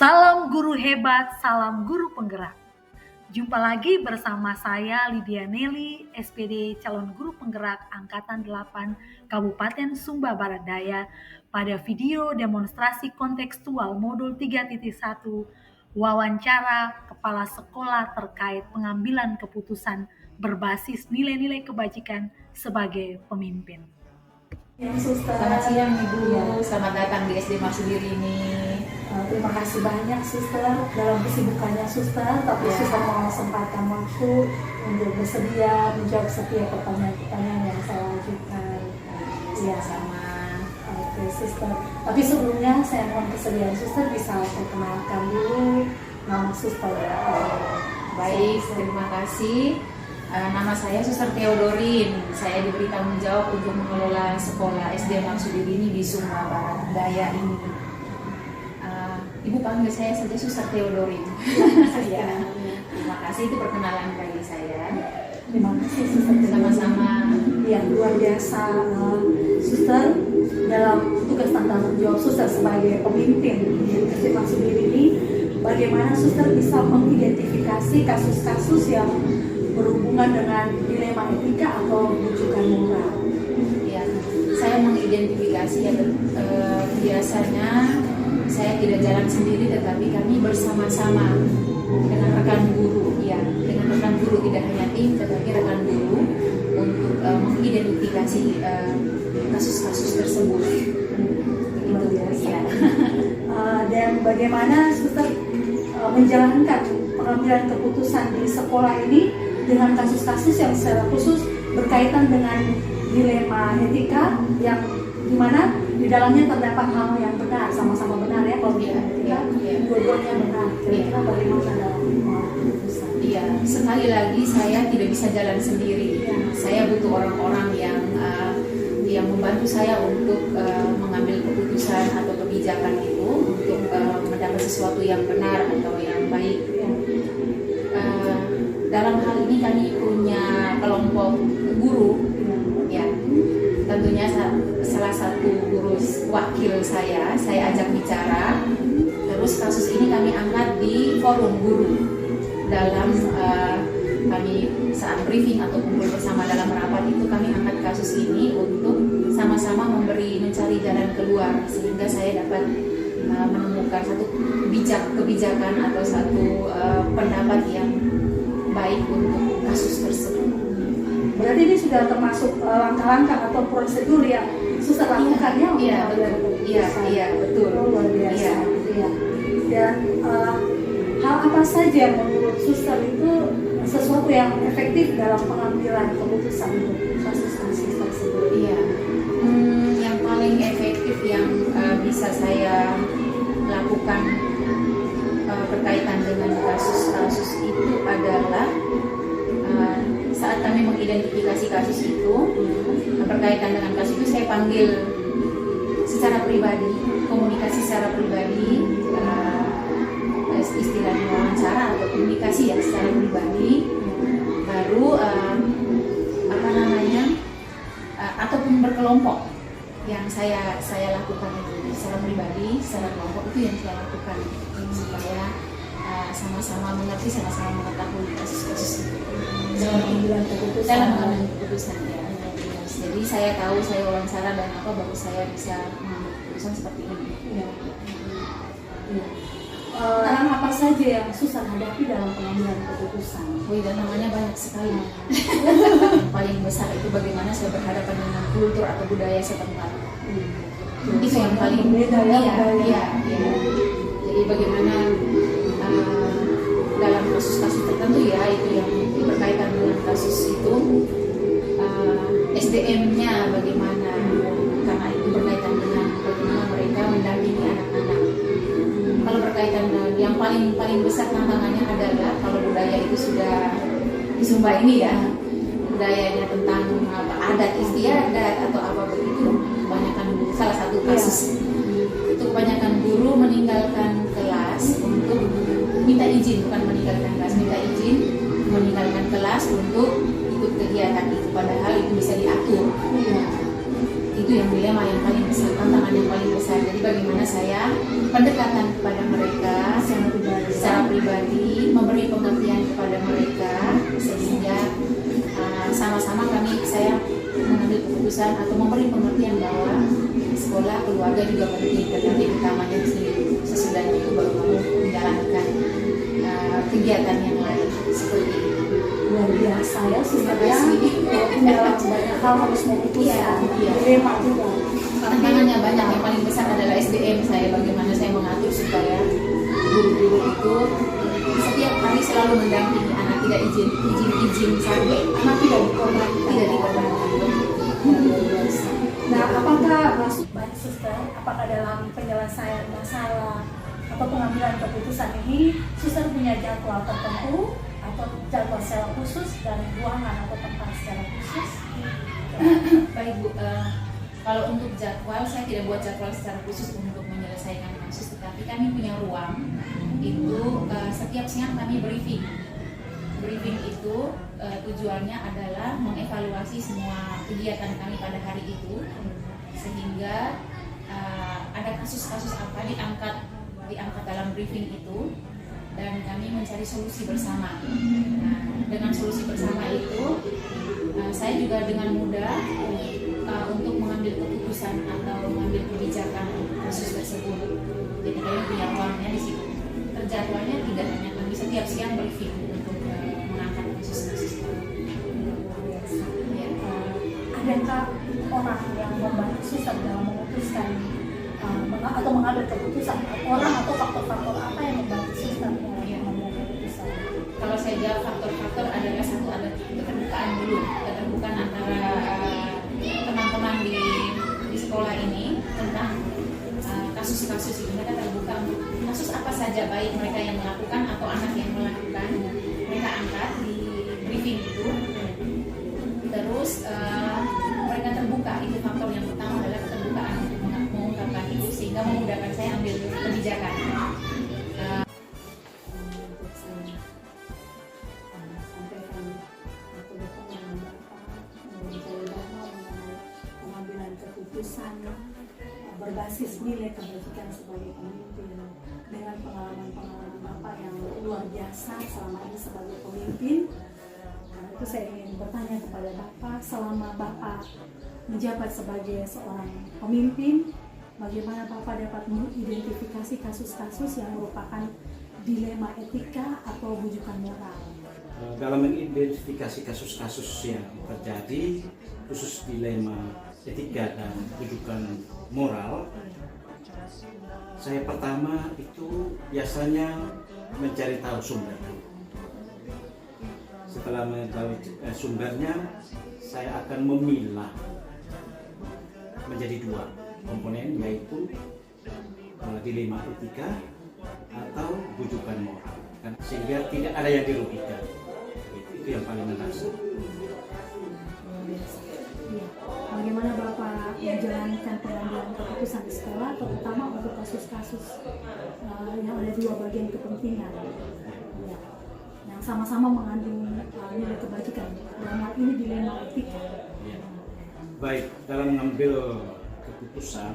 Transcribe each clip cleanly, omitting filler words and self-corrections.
Salam guru hebat, salam guru penggerak. Jumpa lagi bersama saya Lydia Nelly, SPD calon guru penggerak Angkatan 8 Kabupaten Sumba Barat Daya pada video demonstrasi kontekstual modul 3.1 wawancara kepala sekolah terkait pengambilan keputusan berbasis nilai-nilai kebajikan sebagai pemimpin. Selamat siang Ibu, selamat datang di SD Marsudiri ini. Terima kasih banyak Suster dalam kesibukannya Suster, tapi Suster mau sempatkan waktu untuk bersedia menjawab setiap pertanyaan-pertanyaan yang saya ajukan. Iya, sama. Oke Suster, tapi sebelumnya saya mohon kesediaan Suster bisa perkenalkan dulu nama Suster. Baik, terima kasih. Nama saya Suster Theodorin. Saya diberi tanggung jawab untuk mengelola sekolah SD Marsudiri ini di Sumba Barat Daya ini. Ibu panggil saya saja Suster Theodorin. Ya, terima kasih, itu perkenalan bagi saya. Terima kasih Suster. Sama-sama. Yang luar biasa Suster dalam tugas tanggung jawab Suster sebagai pemimpin di SD Marsudiri ini. Bagaimana Suster bisa mengidentifikasi kasus-kasus yang berhubungan dengan dilema etika atau rujukan moral? Ya, saya mengidentifikasi biasanya saya tidak jalan sendiri, tetapi kami bersama-sama dengan rekan guru, ya, dengan rekan guru, tidak hanya tim, tetapi rekan guru untuk mengidentifikasi kasus-kasus tersebut. Begitu, ya. Dan bagaimana Suster menjalankan pengambilan keputusan di sekolah ini dengan kasus-kasus yang secara khusus berkaitan dengan dilema etika yang dimana di dalamnya terdapat hal yang benar, sama-sama benar ya, kalau dilema etika dua-duanya benar. Kira-kira bagaimana dalam keputusan? Iya, sekali lagi saya tidak bisa jalan sendiri. Saya butuh orang-orang yang membantu saya untuk mengambil keputusan atau kebijakan itu untuk mendapat sesuatu yang benar atau yang baik. Dalam hal ini kami punya kelompok guru, ya. Tentunya salah satu guru wakil saya ajak bicara. Terus kasus ini kami angkat di forum guru dalam kami saat briefing atau kumpul bersama dalam rapat itu, kami angkat kasus ini untuk sama-sama mencari jalan keluar sehingga saya dapat menemukan satu kebijakan atau satu pendapat yang baik untuk kasus tersebut. Berarti ini sudah termasuk langkah-langkah atau prosedur yang Suster lakukan ya? Iya, betul. Luar biasa. Iya. Dan hal apa saja yang menurut Suster itu sesuatu yang efektif dalam pengambilan keputusan untuk kasus-kasus tersebut? Iya. Yang paling efektif yang bisa saya lakukan berkaitan dengan kasus-kasus itu adalah saat kami mengidentifikasi kasus itu, berkaitan dengan kasus itu saya panggil secara pribadi, komunikasi secara pribadi, istilahnya wawancara atau komunikasi ya secara pribadi, baru ataupun berkelompok yang saya lakukan itu secara pribadi, secara kelompok itu yang saya lakukan supaya sama-sama mengerti, sama-sama mengetahui kasus-kasus itu Dalam pengambilan keputusan ya. Jadi saya tahu, saya wawancara dan baru saya bisa mengambil keputusan seperti ini. Ya. Tantangan apa saja yang Suster hadapi dalam pengambilan keputusan? Dan namanya banyak sekali. Yang paling besar itu bagaimana saya berhadapan dengan kultur atau budaya setempat. Itu yang paling beda ya. Iya. Jadi bagaimana dalam kasus-kasus tertentu ya, itu yang berkaitan dengan kasus itu, SDM-nya bagaimana, karena itu berkaitan dengan bagaimana mereka mendampingi anak-anak. Kalau berkaitan dengan yang paling besar tantangannya adalah kalau budaya itu sudah di Sumba ini ya, budayanya tentang adat istiadat atau apa begitu, kebanyakan salah satu kasus itu kebanyakan guru meninggalkan kelas untuk minta izin, bukan meninggalkan kelas, minta izin meninggalkan kelas untuk ikut kegiatan itu, padahal itu bisa diatur. Itu yang dilema yang paling besar, tantangan yang paling besar. Jadi bagaimana saya pendekatan kepada mereka keputusan atau memberi pengertian bahwa di sekolah keluarga juga penting, tetapi utamanya di sini sesudahnya itu baru mau menjalankan kegiatan yang lain seperti itu. Luar biasa ya, Terima sebenarnya kasih. dalam banyak hal harus memutuskan, Iya. dilema juga. Tantangannya banyak, yang paling besar adalah SDM saya, bagaimana saya mengatur supaya guru-guru itu setiap hari selalu mendampingi anak, tidak izin sampai Anak tidak dikorbankan. tidak dikorbankan. Luar biasa. Nah, apakah masuk baik suster, apakah dalam penyelesaian masalah atau pengambilan keputusan ini suster punya jadwal tertentu atau jadwal secara khusus dan ruangan atau tempat secara khusus? Baik Bu, kalau untuk jadwal saya tidak buat jadwal secara khusus untuk menyelesaikan kasus, tetapi kami punya ruang itu setiap siang kami briefing. Briefing itu tujuannya adalah mengevaluasi semua kegiatan kami pada hari itu, sehingga ada kasus-kasus apa diangkat dalam briefing itu, dan kami mencari solusi bersama. Nah, dengan solusi bersama itu, saya juga dengan mudah untuk mengambil keputusan atau mengambil kebijakan kasus tersebut. Jadi kami punya ruangnya di situ. Terjadwalnya tidak hanya kami setiap siang briefing untuk mengangkat kasus-kasus. Ya. Adakah orang yang membantu suster dalam memutuskan atau mengambil keputusan, orang atau faktor-faktor apa yang membantu suster dalam mengambil keputusan? Kalau saya jawab faktor-faktor adalah satu, ada keterbukaan dulu, keterbukaan antara teman-teman di sekolah ini tentang kasus-kasus ini. Mereka terbuka untuk kasus apa saja, baik mereka yang melakukan atau anak yang melakukan, mereka angkat di briefing itu. Terus mereka terbuka, itu faktor yang pertama adalah keterbukaan untuk mengungkapkan itu, sehingga memudahkan saya ambil kebijakan. Pengambilan keputusan berbasis nilai kebajikan sebagai pemimpin dengan pengalaman-pengalaman Bapak yang luar biasa selama ini sebagai pemimpin. Karena itu saya ingin bertanya kepada Bapak, selama Bapak menjabat sebagai seorang pemimpin, bagaimana Bapak dapat mengidentifikasi kasus-kasus yang merupakan dilema etika atau bujukan moral? Dalam mengidentifikasi kasus-kasus yang terjadi, khusus dilema etika dan bujukan moral, saya pertama itu biasanya mencari tahu sumber. Setelah mengetahui sumbernya, saya akan memilah menjadi dua komponen, yaitu dilema etika atau bujukan moral, sehingga tidak ada yang dirugikan. Itu yang paling mendasar. Bagaimana Bapak menjalankan pengambilan keputusan di sekolah, terutama untuk kasus-kasus yang ada dua bagian kepentingan, ya, yang sama-sama mengandung nilai kebajikan, dalam hal ini dilema etika. Ya. Baik, dalam mengambil keputusan,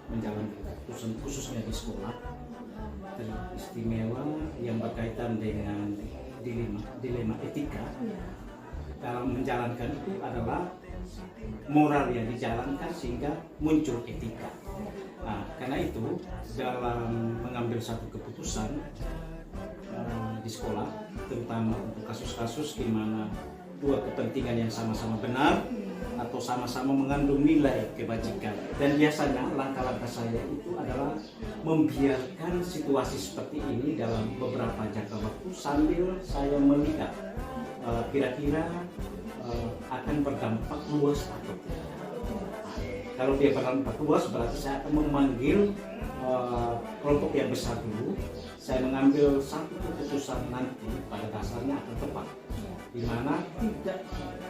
menjalankan keputusan khususnya di sekolah, teristimewa yang berkaitan dengan dilema etika. Dalam menjalankan itu adalah moral yang dijalankan sehingga muncul etika. Nah, karena itu dalam mengambil satu keputusan di sekolah, terutama untuk kasus-kasus di mana dua kepentingan yang sama-sama benar atau sama-sama mengandung nilai kebajikan, dan biasanya langkah-langkah saya itu adalah membiarkan situasi seperti ini dalam beberapa jangka waktu sambil saya melihat kira-kira akan berdampak luas atau tidak. Kalau dia berdampak luas, berarti saya akan memanggil kelompok yang besar dulu. Saya mengambil satu keputusan nanti pada dasarnya akan tepat, di mana tidak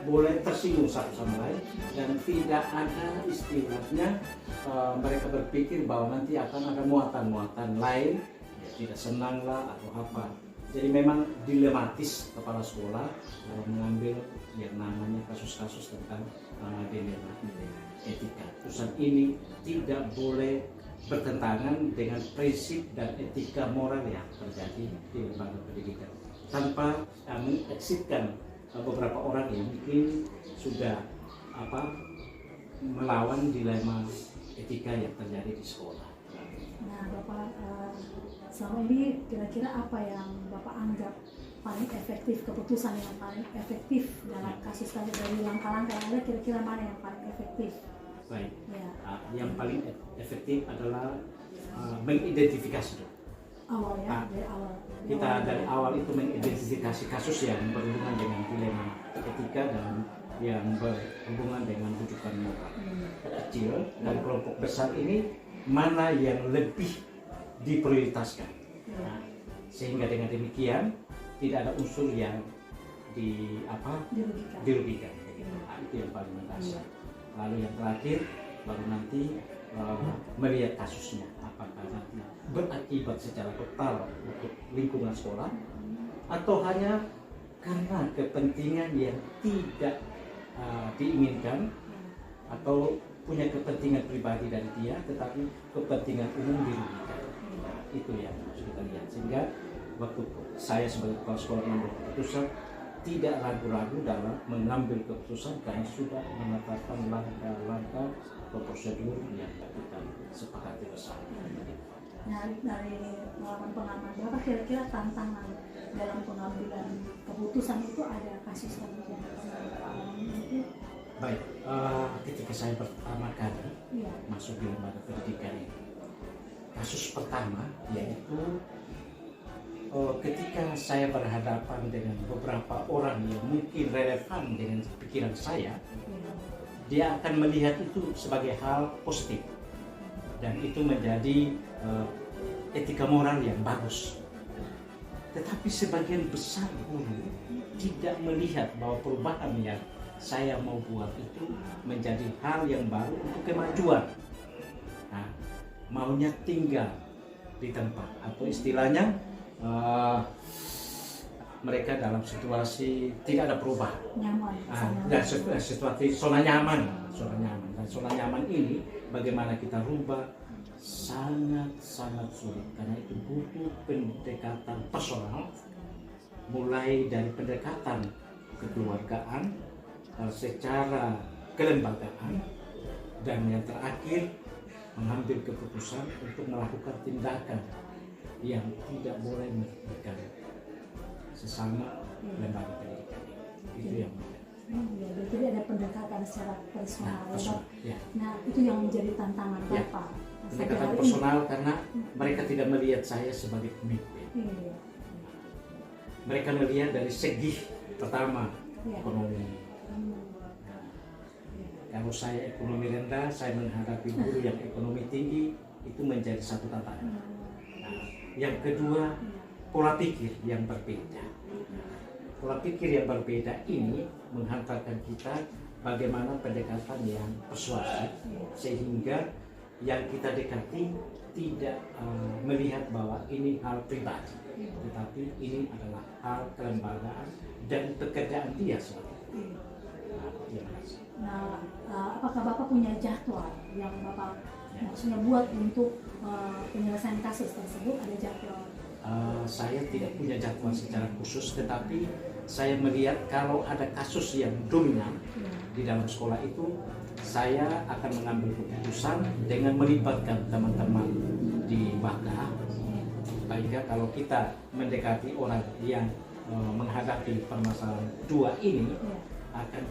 boleh tersinggung satu sama lain dan tidak ada istilahnya mereka berpikir bahwa nanti akan ada muatan-muatan lain, tidak senang lah atau apa. Jadi memang dilematis kepala sekolah mengambil yang namanya kasus-kasus tentang dilema etika. Keputusan ini tidak boleh bertentangan dengan prinsip dan etika moral yang terjadi di lembaga pendidikan, tanpa mengeksitkan beberapa orang yang mungkin sudah melawan dilema etika yang terjadi di sekolah. Nah, Bapak selama ini kira-kira apa yang Bapak anggap paling efektif, keputusan yang paling efektif dalam kasus-kasus dari langkah-langkah yang ada, kira-kira mana yang paling efektif? Baik, Ya. yang paling efektif adalah mengidentifikasi. Awal ya, Ah, dari awal. Kita dari awal itu mengidentifikasi kasus yang berhubungan dengan dilema etika dan yang berhubungan dengan rujukan moral. Kecil dan kelompok besar ini mana yang lebih diprioritaskan. Nah, sehingga dengan demikian tidak ada unsur yang Dirugikan. dirugikan. Nah, itu yang paling mendasar. Lalu yang terakhir baru nanti melihat kasusnya apakah nanti berakibat secara total untuk lingkungan sekolah atau hanya karena kepentingan yang tidak diinginkan atau punya kepentingan pribadi dari dia tetapi kepentingan umum dirugikan. Itu yang harus kita lihat, sehingga waktu saya sebagai kepala sekolah mengambil keputusan tidak ragu-ragu dalam mengambil keputusan karena sudah menetapkan langkah-langkah atau prosedur yang kita sepakati bersama. Nah, dari pengalaman Bapak, kira-kira tantangan dalam pengambilan keputusan itu ada kasus yang pernah Bapak alami itu? Baik, ketika saya pertama kali Iya. masuk di lembaga pendidikan ini, kasus pertama yaitu ketika saya berhadapan dengan beberapa orang yang mungkin relevan dengan pikiran saya, dia akan melihat itu sebagai hal positif dan itu menjadi etika moral yang bagus. Tetapi sebagian besar guru tidak melihat bahwa perubahan yang saya mau buat itu menjadi hal yang baru untuk kemajuan. Nah, maunya tinggal di tempat atau istilahnya mereka dalam situasi tidak ada perubahan. Nyaman. Dan situasi zona nyaman. Dan zona nyaman ini bagaimana kita rubah sangat sulit karena itu butuh pendekatan personal, mulai dari pendekatan kekeluargaan, secara kelembagaan, dan yang terakhir mengambil keputusan untuk melakukan tindakan yang tidak boleh merugikan sesama lembaga pendidikan. Itu yang Ya, jadi ada pendekatan secara personal. ya. Nah, itu yang menjadi tantangan Ya. Bapak. Pendekatan personal karena mereka tidak melihat saya sebagai pemimpin. Iya. Mereka melihat dari segi pertama Ya. ekonomi. Kalau saya ekonomi rendah, saya menghadapi guru yang ekonomi tinggi, itu menjadi satu tantangan. Nah, yang kedua, pola pikir yang berbeda. Pola pikir yang berbeda ini menghantarkan kita bagaimana pendekatan yang persuasif sehingga yang kita dekati tidak melihat bahwa ini hal pribadi, tetapi ini adalah hal kelembagaan dan pekerjaan dia sendiri. Nah, apakah Bapak punya jadwal yang Bapak maksudnya buat untuk penyelesaian kasus tersebut? Ada jadwal? Saya tidak punya jadwal secara khusus, tetapi saya melihat kalau ada kasus yang dominan di dalam sekolah itu, saya akan mengambil keputusan dengan melibatkan teman-teman di Baka. Sehingga kalau kita mendekati orang yang menghadapi permasalahan dua ini, akan